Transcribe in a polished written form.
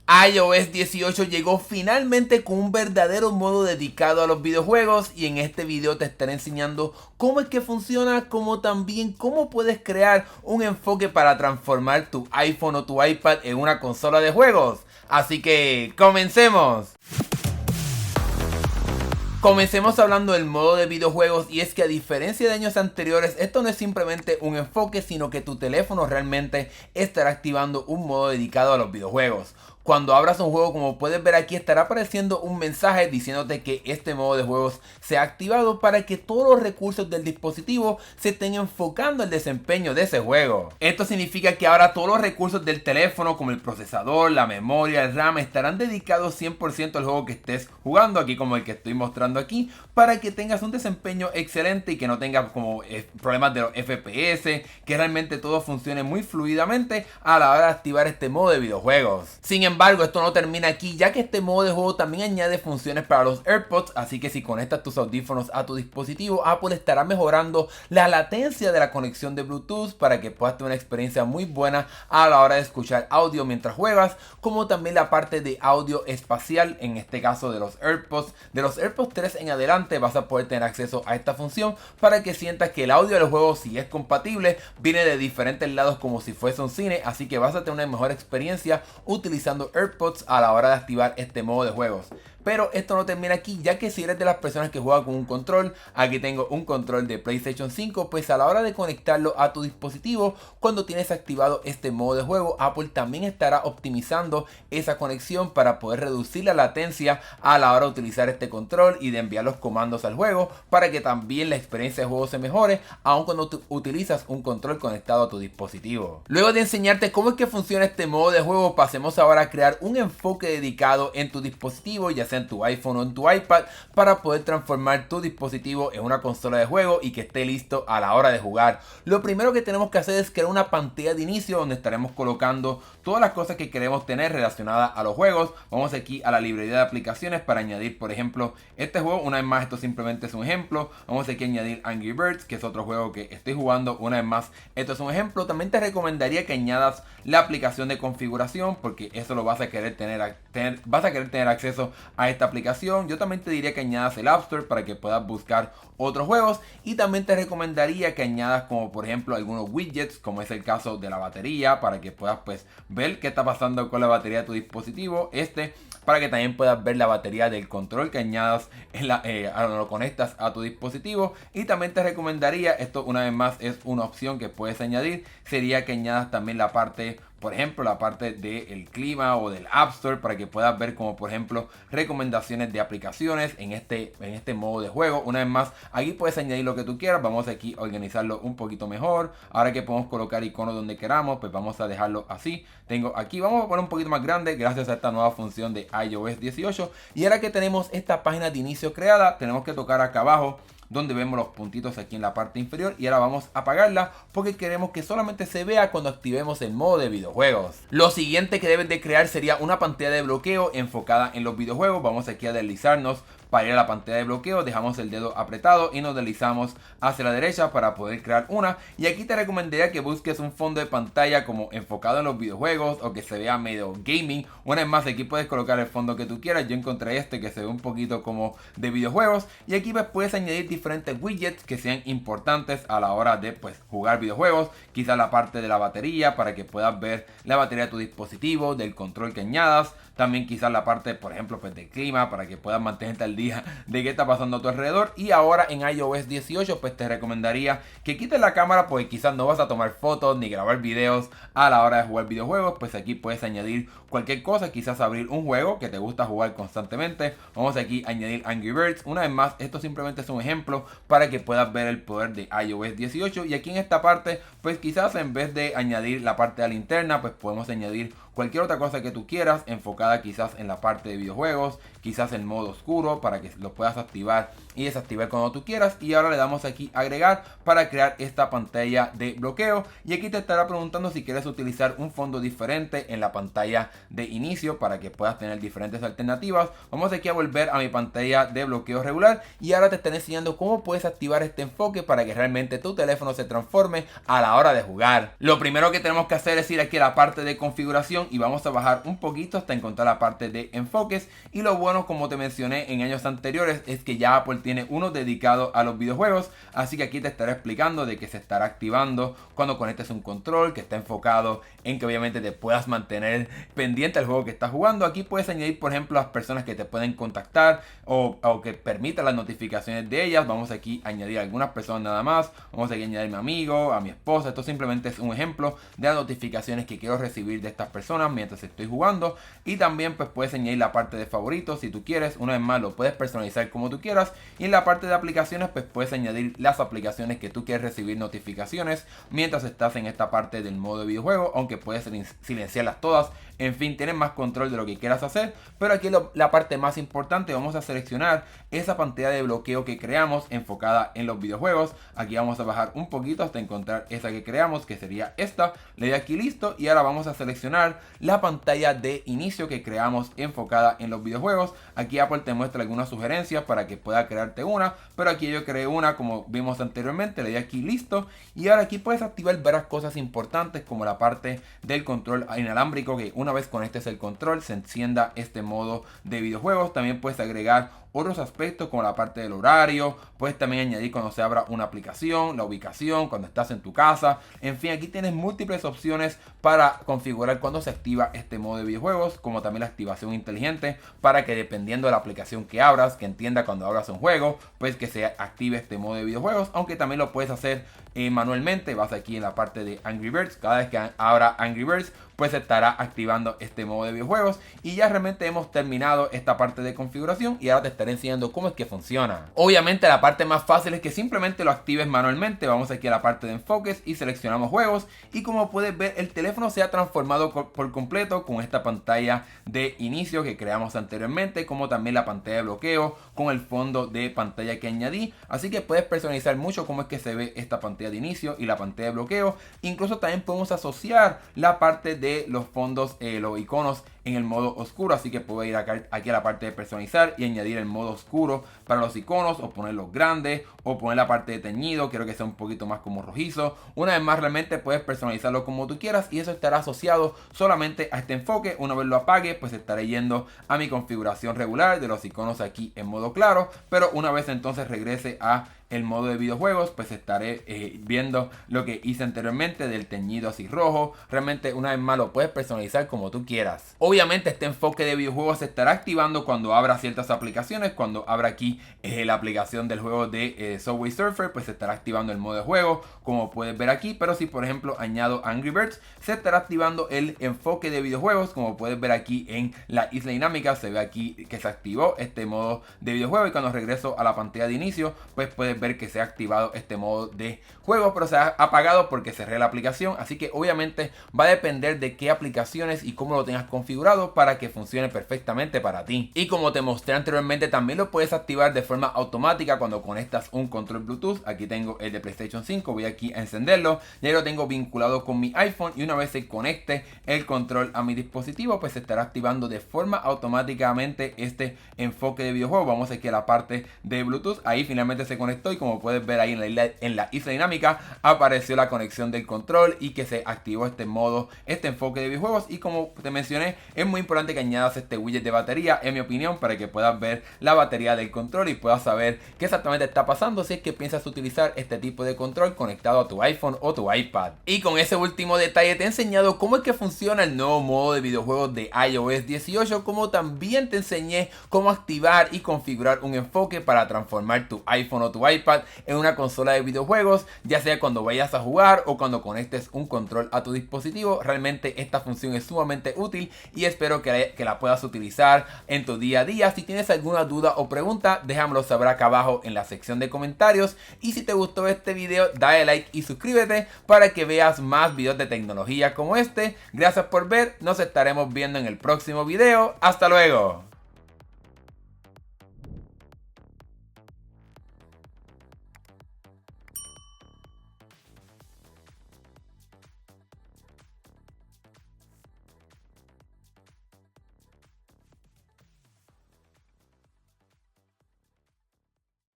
iOS 18 llegó finalmente con un verdadero modo dedicado a los videojuegos y en este video te estaré enseñando cómo es que funciona, como también cómo puedes crear un enfoque para transformar tu iPhone o tu iPad en una consola de juegos. Así que comencemos. Comencemos hablando del modo de videojuegos y es que a diferencia de años anteriores esto no es simplemente un enfoque sino que tu teléfono realmente estará activando un modo dedicado a los videojuegos. Cuando abras un juego, como puedes ver aquí, estará apareciendo un mensaje diciéndote que este modo de juegos se ha activado para que todos los recursos del dispositivo se estén enfocando el desempeño de ese juego. Esto significa que ahora todos los recursos del teléfono como el procesador, la memoria, el RAM estarán dedicados 100% al juego que estés jugando, aquí como el que estoy mostrando aquí, para que tengas un desempeño excelente y que no tengas como problemas de los FPS, que realmente todo funcione muy fluidamente a la hora de activar este modo de videojuegos. Sin embargo, esto no termina aquí, ya que este modo de juego también añade funciones para los AirPods, así que si conectas tus audífonos a tu dispositivo, Apple estará mejorando la latencia de la conexión de Bluetooth para que puedas tener una experiencia muy buena a la hora de escuchar audio mientras juegas, como también la parte de audio espacial, en este caso de los AirPods. De los AirPods 3 en adelante vas a poder tener acceso a esta función para que sientas que el audio del juego, si es compatible, viene de diferentes lados como si fuese un cine, así que vas a tener una mejor experiencia utilizando AirPods a la hora de activar este modo de juegos. Pero esto no termina aquí, ya que si eres de las personas que juegan con un control, aquí tengo un control de PlayStation 5, pues a la hora de conectarlo a tu dispositivo, cuando tienes activado este modo de juego, Apple también estará optimizando esa conexión para poder reducir la latencia a la hora de utilizar este control y de enviar los comandos al juego, para que también la experiencia de juego se mejore, aun cuando utilizas un control conectado a tu dispositivo. Luego de enseñarte cómo es que funciona este modo de juego, pasemos ahora a crear un enfoque dedicado en tu dispositivo, ya sea en tu iPhone o en tu iPad, para poder transformar tu dispositivo en una consola de juego y que esté listo a la hora de jugar. Lo primero que tenemos que hacer es crear una pantalla de inicio donde estaremos colocando todas las cosas que queremos tener relacionadas a los juegos. Vamos aquí a la librería de aplicaciones para añadir, por ejemplo, este juego. Una vez más, esto simplemente es un ejemplo. Vamos aquí a añadir Angry Birds, que es otro juego que estoy jugando. Una vez más, esto es un ejemplo. También te recomendaría que añadas la aplicación de configuración, porque eso lo vas a querer tener acceso a esta aplicación. Yo también te diría que añadas el App Store para que puedas buscar otros juegos, y también te recomendaría que añadas como por ejemplo algunos widgets, como es el caso de la batería, para que puedas pues ver qué está pasando con la batería de tu dispositivo, para que también puedas ver la batería del control que añadas lo conectas a tu dispositivo. Y también te recomendaría, esto una vez más es una opción que puedes añadir, sería que añadas también la parte, por ejemplo, la parte del clima o del App Store, para que puedas ver como por ejemplo recomendaciones de aplicaciones en este modo de juego. Una vez más, aquí puedes añadir lo que tú quieras. Vamos aquí a organizarlo un poquito mejor. Ahora que podemos colocar iconos donde queramos, pues vamos a dejarlo así. Tengo aquí, vamos a poner un poquito más grande gracias a esta nueva función de iOS 18. Y ahora que tenemos esta página de inicio creada, tenemos que tocar acá abajo donde vemos los puntitos aquí en la parte inferior, y ahora vamos a apagarla porque queremos que solamente se vea cuando activemos el modo de videojuegos. Lo siguiente que debes de crear sería una pantalla de bloqueo enfocada en los videojuegos. Vamos aquí a deslizarnos para ir a la pantalla de bloqueo, dejamos el dedo apretado y nos deslizamos hacia la derecha para poder crear una. Y aquí te recomendaría que busques un fondo de pantalla como enfocado en los videojuegos o que se vea medio gaming. Una vez más, aquí puedes colocar el fondo que tú quieras. Yo encontré este que se ve un poquito como de videojuegos, y aquí pues puedes añadir diferentes widgets que sean importantes a la hora de pues jugar videojuegos. Quizás la parte de la batería para que puedas ver la batería de tu dispositivo, del control que añadas. También quizás la parte, por ejemplo, pues del clima, para que puedas mantenerte al día de qué está pasando a tu alrededor. Y ahora en iOS 18 pues te recomendaría que quites la cámara, porque quizás no vas a tomar fotos ni grabar videos a la hora de jugar videojuegos. Pues aquí puedes añadir cualquier cosa, quizás abrir un juego que te gusta jugar constantemente. Vamos aquí a añadir Angry Birds. Una vez más, esto simplemente es un ejemplo para que puedas ver el poder de iOS 18. Y aquí en esta parte, pues quizás en vez de añadir la parte de la linterna, pues podemos añadir cualquier otra cosa que tú quieras, enfocada quizás en la parte de videojuegos, quizás en modo oscuro, para que lo puedas activar y desactivar cuando tú quieras. Y ahora le damos aquí agregar para crear esta pantalla de bloqueo, y aquí te estará preguntando si quieres utilizar un fondo diferente en la pantalla de inicio para que puedas tener diferentes alternativas. Vamos aquí a volver a mi pantalla de bloqueo regular y ahora te estaré enseñando cómo puedes activar este enfoque para que realmente tu teléfono se transforme a la hora de jugar. Lo primero que tenemos que hacer es ir aquí a la parte de configuración y vamos a bajar un poquito hasta encontrar la parte de enfoques. Y lo bueno, como te mencioné en años anteriores, es que ya Apple tiene uno dedicado a los videojuegos, así que aquí te estaré explicando de que se estará activando cuando conectes un control que está enfocado en que obviamente te puedas mantener pendiente del juego que estás jugando. Aquí puedes añadir, por ejemplo, las personas que te pueden contactar o que permitan las notificaciones de ellas. Vamos aquí a añadir a algunas personas nada más. Vamos aquí a añadir a mi amigo, a mi esposa. Esto simplemente es un ejemplo de las notificaciones que quiero recibir de estas personas mientras estoy jugando. Y también pues puedes añadir la parte de favoritos si tú quieres. Una vez más, lo puedes personalizar como tú quieras. Y en la parte de aplicaciones pues puedes añadir las aplicaciones que tú quieres recibir notificaciones mientras estás en esta parte del modo de videojuego, aunque puedes silenciarlas todas. En fin, tienes más control de lo que quieras hacer, pero aquí la parte más importante, vamos a seleccionar esa pantalla de bloqueo que creamos enfocada en los videojuegos. Aquí vamos a bajar un poquito hasta encontrar esa que creamos, que sería esta. Le doy aquí listo y ahora vamos a seleccionar la pantalla de inicio que creamos enfocada en los videojuegos. Aquí Apple te muestra algunas sugerencias para que pueda crearte una, pero aquí yo creé una como vimos anteriormente. Le doy aquí listo y ahora aquí puedes activar varias cosas importantes como la parte del control inalámbrico, que una vez conectes el control se encienda este modo de videojuegos. También puedes agregar otros aspectos como la parte del horario, puedes también añadir cuando se abra una aplicación, la ubicación, cuando estás en tu casa. En fin, aquí tienes múltiples opciones para configurar cuando se activa este modo de videojuegos, como también la activación inteligente para que dependiendo de la aplicación que abras, que entienda cuando abras un juego, pues que se active este modo de videojuegos. Aunque también lo puedes hacer manualmente. Vas aquí en la parte de Angry Birds, cada vez que abra Angry Birds pues estará activando este modo de videojuegos. Y ya realmente hemos terminado esta parte de configuración y ahora te estaré enseñando cómo es que funciona. Obviamente la parte más fácil es que simplemente lo actives manualmente. Vamos aquí a la parte de enfoques y seleccionamos juegos y como puedes ver el teléfono se ha transformado por completo con esta pantalla de inicio que creamos anteriormente, como también la pantalla de bloqueo con el fondo de pantalla que añadí. Así que puedes personalizar mucho cómo es que se ve esta pantalla de inicio y la pantalla de bloqueo. Incluso también podemos asociar la parte de los fondos, los iconos en el modo oscuro, así que puedo ir aquí a la parte de personalizar y añadir el modo oscuro para los iconos o ponerlos grandes o poner la parte de teñido, quiero que sea un poquito más como rojizo. Una vez más realmente puedes personalizarlo como tú quieras y eso estará asociado solamente a este enfoque. Una vez lo apague pues estaré yendo a mi configuración regular de los iconos aquí en modo claro, pero una vez entonces regrese a el modo de videojuegos pues estaré viendo lo que hice anteriormente del teñido así rojo. Realmente una vez más lo puedes personalizar como tú quieras. Obviamente este enfoque de videojuegos se estará activando cuando abra ciertas aplicaciones. Cuando abra aquí la aplicación del juego de Subway Surfer pues se estará activando el modo de juego como puedes ver aquí. Pero si por ejemplo añado Angry Birds se estará activando el enfoque de videojuegos como puedes ver aquí en la isla dinámica. Se ve aquí que se activó este modo de videojuego y cuando regreso a la pantalla de inicio pues puedes ver que se ha activado este modo de juego, pero se ha apagado porque cerré la aplicación. Así que obviamente va a depender de qué aplicaciones y cómo lo tengas configurado para que funcione perfectamente para ti. Y como te mostré anteriormente, también lo puedes activar de forma automática cuando conectas un control Bluetooth. Aquí tengo el de PlayStation 5, voy aquí a encenderlo, ya lo tengo vinculado con mi iPhone y una vez se conecte el control a mi dispositivo pues se estará activando de forma automáticamente este enfoque de videojuego. Vamos aquí a la parte de Bluetooth, ahí finalmente se conectó y como puedes ver ahí en la isla dinámica apareció la conexión del control y que se activó este modo, este enfoque de videojuegos. Y como te mencioné, es muy importante que añadas este widget de batería, en mi opinión, para que puedas ver la batería del control y puedas saber qué exactamente está pasando si es que piensas utilizar este tipo de control conectado a tu iPhone o tu iPad. Y con ese último detalle te he enseñado cómo es que funciona el nuevo modo de videojuegos de iOS 18, como también te enseñé cómo activar y configurar un enfoque para transformar tu iPhone o tu iPad en una consola de videojuegos, ya sea cuando vayas a jugar o cuando conectes un control a tu dispositivo. Realmente esta función es sumamente útil y espero que la puedas utilizar en tu día a día. Si tienes alguna duda o pregunta, déjamelo saber acá abajo en la sección de comentarios. Y si te gustó este video, dale like y suscríbete para que veas más videos de tecnología como este. Gracias por ver, nos estaremos viendo en el próximo video. Hasta luego.